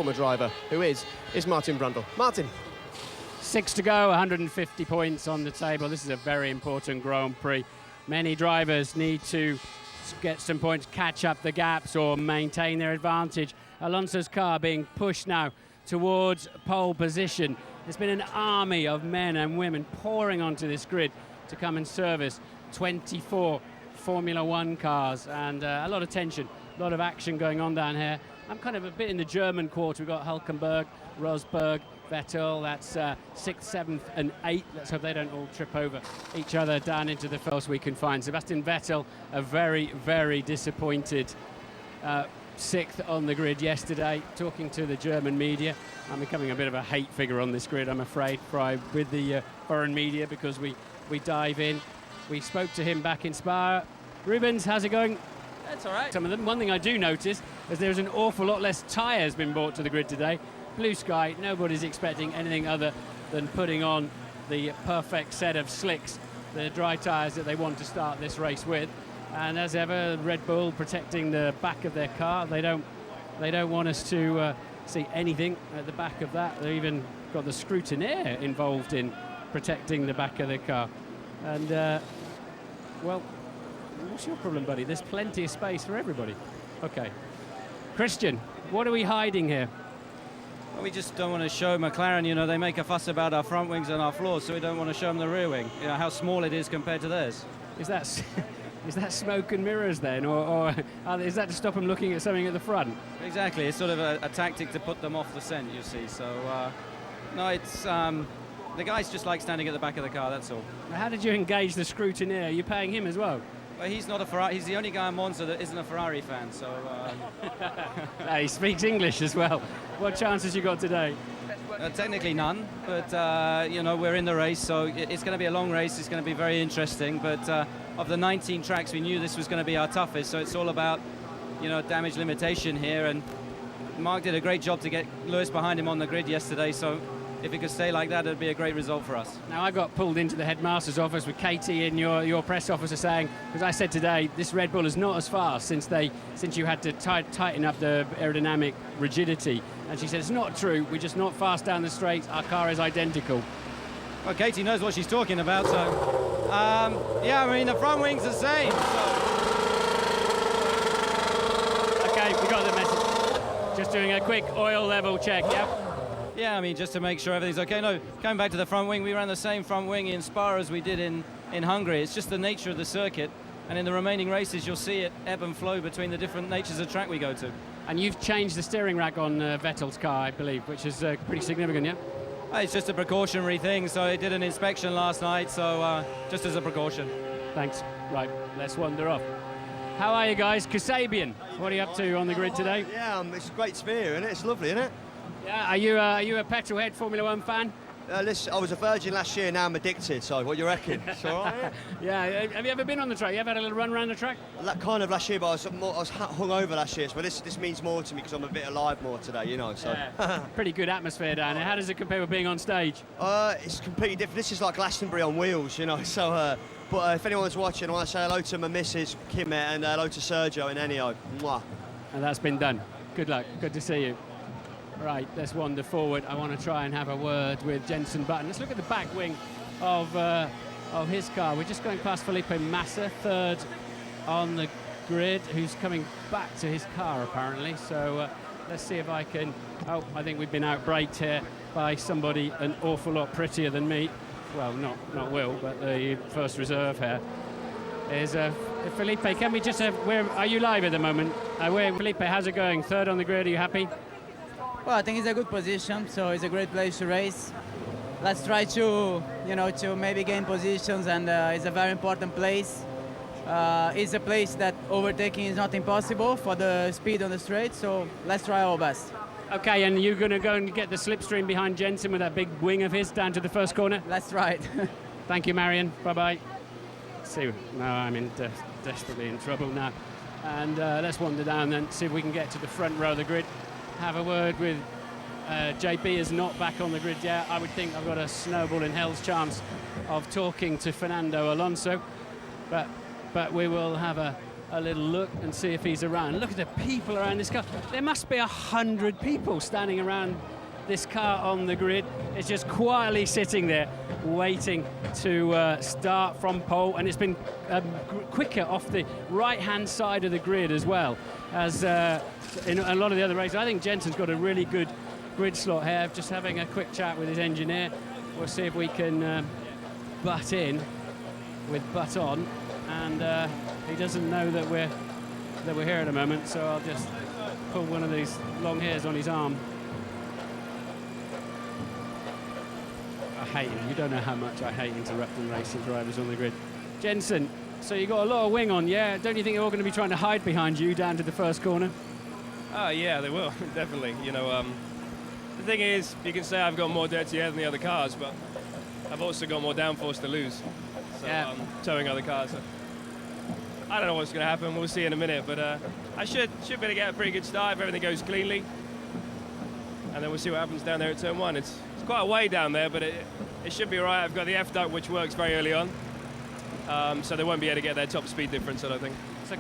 former driver, who is Martin Brundle. Martin. 6 to go, 150 points on the table. This is a very important Grand Prix. Many drivers need to get some points, catch up the gaps or maintain their advantage. Alonso's car being pushed now towards pole position. There's been an army of men and women pouring onto this grid to come and service 24 Formula One cars, and a lot of tension, a lot of action going on down here. I'm kind of a bit in the German quarter. We've got Hülkenberg, Rosberg, Vettel. That's 6th, 7th and 8th. Let's hope they don't all trip over each other down into the first we can find. Sebastian Vettel, a very, very disappointed 6th on the grid yesterday, talking to the German media. I'm becoming a bit of a hate figure on this grid, I'm afraid, with the foreign media, because we dive in. We spoke to him back in Spa. Rubens, how's it going? That's all right. Some of them. One thing I do notice is there's an awful lot less tyres been brought to the grid today. Blue sky, nobody's expecting anything other than putting on the perfect set of slicks, the dry tyres that they want to start this race with. And as ever, Red Bull protecting the back of their car. They don't want us to see anything at the back of that. They've even got the scrutineer involved in protecting the back of their car. And, well, what's your problem, buddy? There's plenty of space for everybody. Okay. Christian, what are we hiding here? Well, we just don't want to show McLaren, you know, they make a fuss about our front wings and our floors, so we don't want to show them the rear wing, you know, how small it is compared to theirs. Is that smoke and mirrors then, or is that to stop them looking at something at the front? Exactly, it's sort of a tactic to put them off the scent, you see. So, no, it's the guys just like standing at the back of the car, that's all. How did you engage the scrutineer? Are you paying him as well? Well, he's not a Ferrari. He's the only guy in Monza that isn't a Ferrari fan, so... He speaks English as well. What chances you got today? Technically none, but, you know, we're in the race, so it's going to be a long race. It's going to be very interesting, but of the 19 tracks, we knew this was going to be our toughest, so it's all about, you know, damage limitation here, and Mark did a great job to get Lewis behind him on the grid yesterday, so if it could stay like that, it'd be a great result for us. Now, I got pulled into the headmaster's office with Katie in your press officer saying, because I said today, this Red Bull is not as fast since you had to tighten up the aerodynamic rigidity. And she said, it's not true, we're just not fast down the straight, our car is identical. Well, Katie knows what she's talking about, so... yeah, I mean, the front wing's the same, so... Okay, we got the message. Just doing a quick oil level check, yep. Yeah, I mean, just to make sure everything's okay. No, coming back to the front wing, we ran the same front wing in Spa as we did in Hungary. It's just the nature of the circuit, and in the remaining races, you'll see it ebb and flow between the different natures of track we go to. And you've changed the steering rack on Vettel's car, I believe, which is pretty significant, yeah? It's just a precautionary thing, so it did an inspection last night, so just as a precaution. Thanks. Right, let's wander off. How are you guys? Kasabian, what are you up to on the grid today? Yeah, it's a great sphere, isn't it? It's lovely, isn't it? Yeah, are you a petrolhead Formula One fan? Listen, I was a virgin last year, now I'm addicted, so what do you reckon? It's all right? Yeah, have you ever been on the track? You ever had a little run around the track? Kind of last year, but I was hungover last year, so this means more to me because I'm a bit alive more today, you know. So. Yeah. Pretty good atmosphere down here. How does it compare with being on stage? It's completely different. This is like Glastonbury on wheels, you know, so... but if anyone's watching, I want to say hello to my missus, Kim, and hello to Sergio and Ennio. Mwah. And that's been done. Good luck. Good to see you. Right, let's wander forward. I want to try and have a word with Jenson Button. Let's look at the back wing of his car. We're just going past Felipe Massa, third on the grid, who's coming back to his car apparently. So let's see if I can... Oh, I think we've been outbraked here by somebody an awful lot prettier than me. Well, not Will, but the first reserve here is Felipe. Can we just where are you live at the moment? Felipe, how's it going? Third on the grid. Are you happy? Well, I think it's a good position, so it's a great place to race. Let's try to, to maybe gain positions, and it's a very important place. It's a place that overtaking is not impossible for the speed on the straight, so let's try our best. Okay, and you're going to go and get the slipstream behind Jenson with that big wing of his down to the first corner? Let's try it. Thank you, Marion. Bye-bye. See, no, I'm desperately in trouble now. And let's wander down then, see if we can get to the front row of the grid. Have a word with JP is not back on the grid yet. I would think I've got a snowball in hell's chance of talking to Fernando Alonso, but we will have a a little look and see if he's around. Look at the people around this car. There must be 100 people standing around this car on the grid. It's just quietly sitting there waiting to start from pole, and it's been quicker off the right-hand side of the grid as well as in a lot of the other races. I think Jensen's got a really good grid slot here. Just having a quick chat with his engineer. We'll see if we can butt in with butt on, and he doesn't know that we're here at the moment, so I'll just pull one of these long hairs on his arm. I hate him. You don't know how much I hate interrupting racing drivers on the grid. Jensen, so you got a lot of wing on, yeah? Don't you think they're all going to be trying to hide behind you down to the first corner? Oh yeah, they will, definitely. You know, the thing is, you can say I've got more dirty air than the other cars, but I've also got more downforce to lose. So yeah. Towing other cars. So I don't know what's going to happen. We'll see in a minute, but I should be able to get a pretty good start if everything goes cleanly, and then we'll see what happens down there at turn 1. It's quite a way down there, but it should be all right. I've got the F-duct, which works very early on, so they won't be able to get their top speed difference, I don't think. So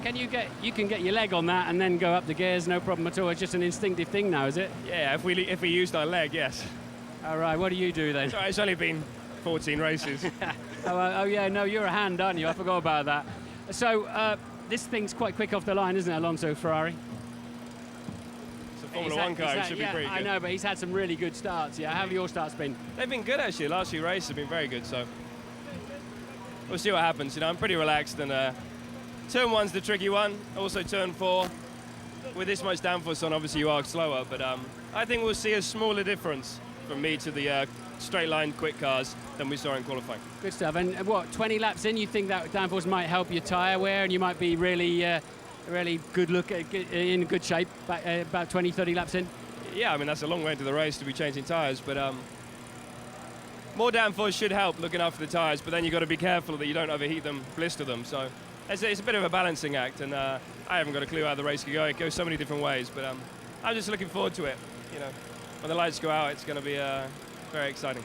you can get your leg on that and then go up the gears, no problem at all. It's just an instinctive thing now, is it? Yeah, if we used our leg, yes. All right, what do you do then? Sorry, it's only been 14 races. Oh yeah, no, you're a hand, aren't you? I forgot about that. So this thing's quite quick off the line, isn't it, Alonso Ferrari? It's a Formula 1 car, it should be pretty good. I know, but he's had some really good starts, yeah. How have your starts been? They've been good, actually. The last few races have been very good, so we'll see what happens. You know, I'm pretty relaxed, and turn 1's the tricky one. Also turn 4. With this much downforce on, obviously you are slower, but I think we'll see a smaller difference from me to the straight line quick cars than we saw in qualifying. Good stuff. And what, 20 laps in, you think that downforce might help your tyre wear and you might be really good in good shape about 20, 30 laps in? Yeah, I mean, that's a long way into the race to be changing tyres, but more downforce should help looking after the tyres, but then you've got to be careful that you don't overheat them, blister them. So it's a bit of a balancing act, and I haven't got a clue how the race could go. It goes so many different ways, but I'm just looking forward to it. You know, when the lights go out, it's going to be very exciting.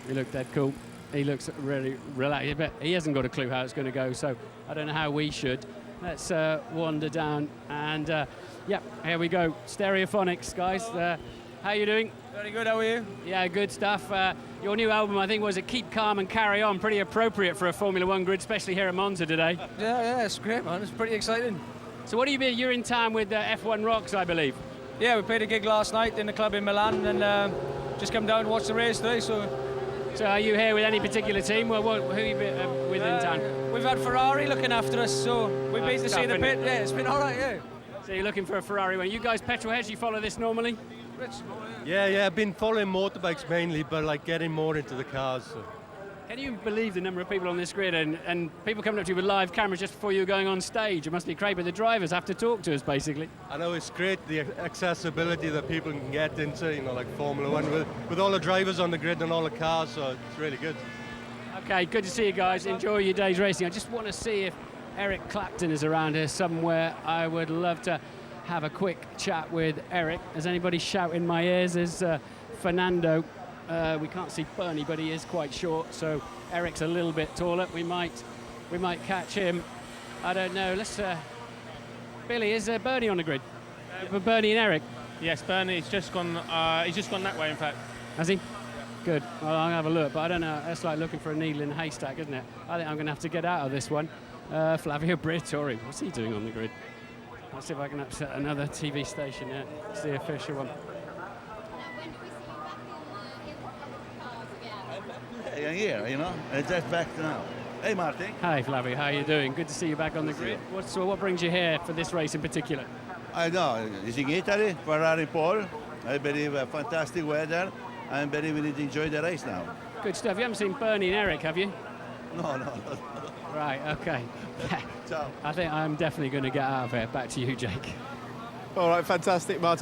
He looked dead cool. He looks really relaxed, but he hasn't got a clue how it's going to go, so I don't know how we should. Let's wander down, and yeah, here we go. Stereophonics, guys. How are you doing? Very good, how are you? Yeah, good stuff. Your new album, I think, was Keep Calm and Carry On. Pretty appropriate for a Formula 1 grid, especially here at Monza today. Yeah, it's great, man. It's pretty exciting. So what do you mean? You're in town with F1 Rocks, I believe. Yeah, we played a gig last night in the club in Milan, and just come down and watch the race today. So are you here with any particular team? Well, who are you with in town? We've had Ferrari looking after us, so we've been to see the pit. Yeah, it's been all right, yeah. So you're looking for a Ferrari win. You guys petrol heads, you follow this normally? Yeah, I've been following motorbikes mainly, but like getting more into the cars. So. Can you believe the number of people on this grid and people coming up to you with live cameras just before you're going on stage? It must be great, but the drivers have to talk to us, basically. I know it's great, the accessibility that people can get into, you know, like Formula 1, with all the drivers on the grid and all the cars, so it's really good. Okay, good to see you guys. Enjoy your day's racing. I just want to see if Eric Clapton is around here somewhere. I would love to have a quick chat with Eric. Has anybody shout in my ears? There's Fernando. We can't see Bernie, but he is quite short, so Eric's a little bit taller. We might catch him. I don't know. Let's. Billy, is Bernie on the grid? Bernie and Eric. Yes, Bernie's just gone. He's just gone that way, in fact. Has he? Good. Well, I'll have a look, but I don't know. It's like looking for a needle in a haystack, isn't it? I think I'm going to have to get out of this one. Flavio Briatore. What's he doing on the grid? Let's see if I can upset another TV station here. It's the official one. I'm here, you know, and just back now. Hey, Martin. Hi, Flavio. How are you doing? Good to see you back on the grid. What brings you here for this race in particular? I know, it's in Italy, Ferrari pole. I believe fantastic weather. I believe we need to enjoy the race now. Good stuff. You haven't seen Bernie and Eric, have you? No. Right, okay. Ciao. I think I'm definitely going to get out of here. Back to you, Jake. All right, fantastic, Martin.